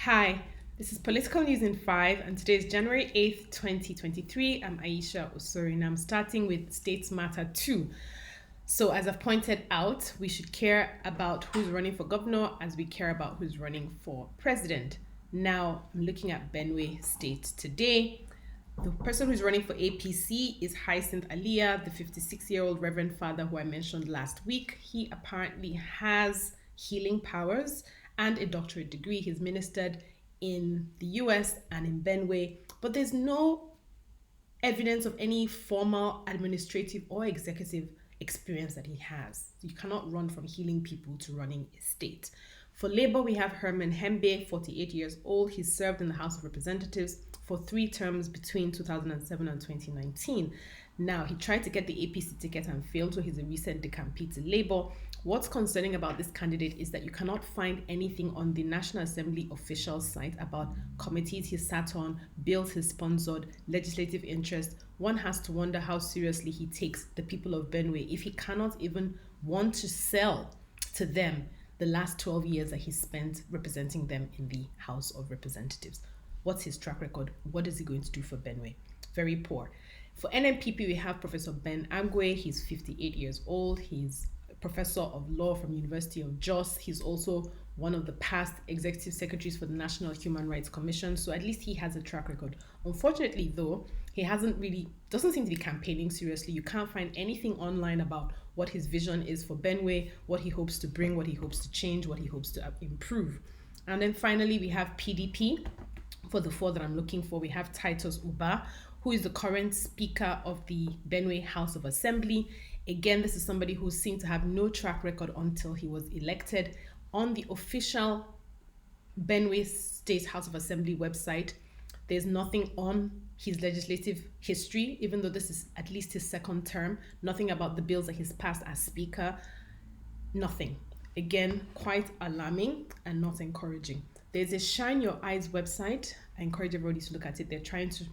Hi, this is Political News in 5, and today is January 8th, 2023. I'm Aisha Osori, and I'm starting with States Matter 2. So, as I've pointed out, we should care about who's running for governor as we care about who's running for president. Now, I'm looking at Benue State today. The person who's running for APC is Hyacinth Aliyah, the 56-year-old Reverend Father who I mentioned last week. He apparently has healing powers and a doctorate degree. He's ministered in the US and in Benue, but there's no evidence of any formal administrative or executive experience that he has. You cannot run from healing people to running a state. For Labour, we have Herman Hembe, 48 years old. He served in the House of Representatives for 3 terms between 2007 and 2019. Now, he tried to get the APC ticket and failed, so he's a recent decampi to Labour. What's concerning about this candidate is that you cannot find anything on the National Assembly official site about committees he sat on, bills he sponsored, legislative interest. One has to wonder how seriously he takes the people of Benue if he cannot even want to sell to them the last 12 years that he spent representing them in the House of Representatives. What's his track record? What is he going to do for Benue? Very poor. For NNPP, we have Professor Ben Agwe. He's 58 years old. He's professor of law from University of Jos. He's also one of the past executive secretaries for the National Human Rights Commission, so at least he has a track record. Unfortunately, though, he doesn't seem to be campaigning seriously. You can't find anything online about what his vision is for Benue, what he hopes to bring, what he hopes to change, what he hopes to improve. And then finally, we have PDP. For the 4 that I'm looking for, we have Titus Uba, who is the current Speaker of the Benue House of Assembly. Again, this is somebody who seemed to have no track record until he was elected. On the official Benue State House of Assembly website, there's nothing on his legislative history, even though this is at least his 2nd term. Nothing about the bills that he's passed as Speaker. Nothing. Again, quite alarming and not encouraging. There's a Shine Your Eyes website. I encourage everybody to look at it. They're trying to,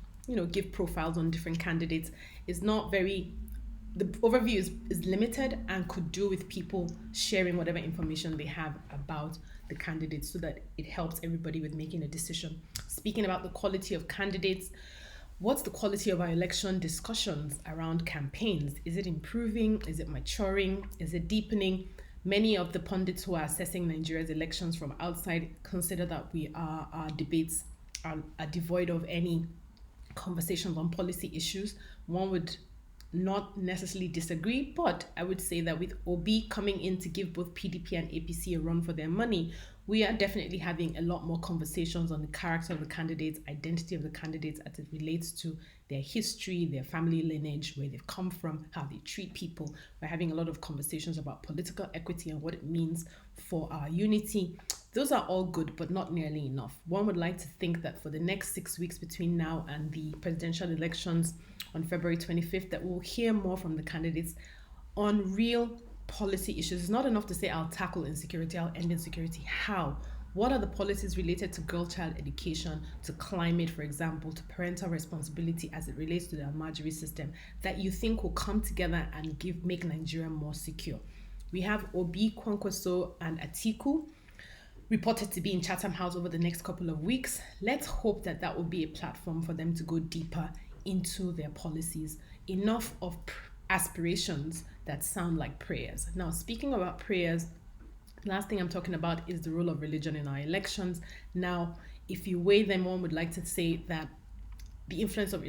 give profiles on different candidates. It's not very... The overview is limited and could do with people sharing whatever information they have about the candidates so that it helps everybody with making a decision. Speaking about the quality of candidates, what's the quality of our election discussions around campaigns? Is it improving? Is it maturing? Is it deepening? Many of the pundits who are assessing Nigeria's elections from outside consider that our debates are devoid of any conversations on policy issues. One would not necessarily disagree, but I would say that with Obi coming in to give both PDP and APC a run for their money, we are definitely having a lot more conversations on the character of the candidates, identity of the candidates as it relates to their history, their family lineage, where they've come from, how they treat people. We're having a lot of conversations about political equity and what it means for our unity. Those are all good, but not nearly enough. One would like to think that for the next 6 weeks between now and the presidential elections on February 25th, that we'll hear more from the candidates on real policy issues. It's not enough to say, I'll tackle insecurity, I'll end insecurity. How? What are the policies related to girl-child education, to climate, for example, to parental responsibility as it relates to the Almajiri system that you think will come together and make Nigeria more secure? We have Obi, Kwankwaso, and Atiku reported to be in Chatham House over the next couple of weeks. Let's hope that that will be a platform for them to go deeper into their policies. Enough of aspirations that sound like prayers. Now, speaking about prayers, last thing I'm talking about is the role of religion in our elections. Now, if you weigh them, one would like to say that the influence of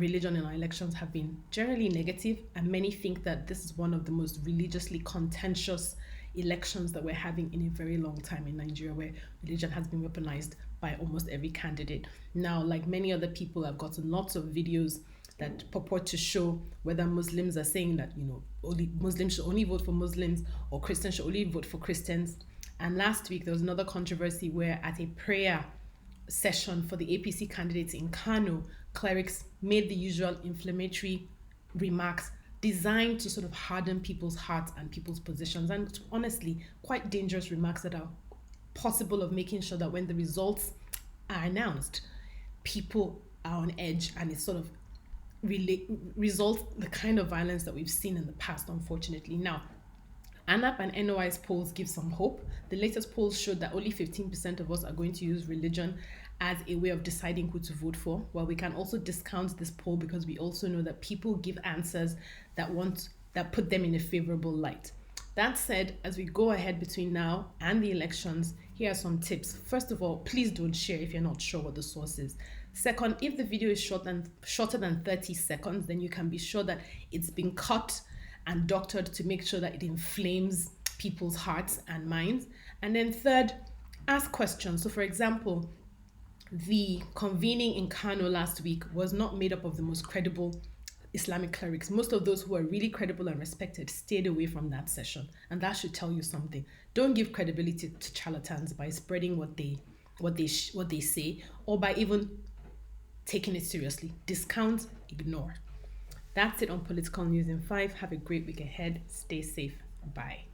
religion in our elections have been generally negative, and many think that this is one of the most religiously contentious elections that we're having in a very long time in Nigeria, where religion has been weaponized by almost every candidate. Now, like many other people, I've gotten lots of videos that purport to show whether Muslims are saying that, only Muslims should only vote for Muslims or Christians should only vote for Christians. And last week, there was another controversy where at a prayer session for the APC candidates in Kano, clerics made the usual inflammatory remarks designed to sort of harden people's hearts and people's positions, and honestly, quite dangerous remarks that are possible of making sure that when the results are announced, people are on edge, and it sort of results the kind of violence that we've seen in the past, unfortunately. Now, ANAP and NOI's polls give some hope. The latest polls showed that only 15% of us are going to use religion as a way of deciding who to vote for. Well, we can also discount this poll because we also know that people give answers that put them in a favorable light. That said, as we go ahead between now and the elections, here are some tips. First of all, please don't share if you're not sure what the source is. Second, if the video is shorter than 30 seconds, then you can be sure that it's been cut and doctored to make sure that it inflames people's hearts and minds. And then third, ask questions. So for example, the convening in Kano last week was not made up of the most credible Islamic clerics. Most of those who are really credible and respected stayed away from that session, and that should tell you something. Don't give credibility to charlatans by spreading what they say, or by even taking it seriously. Discount, ignore. That's it on Political News in 5. Have a great week ahead. Stay safe. Bye.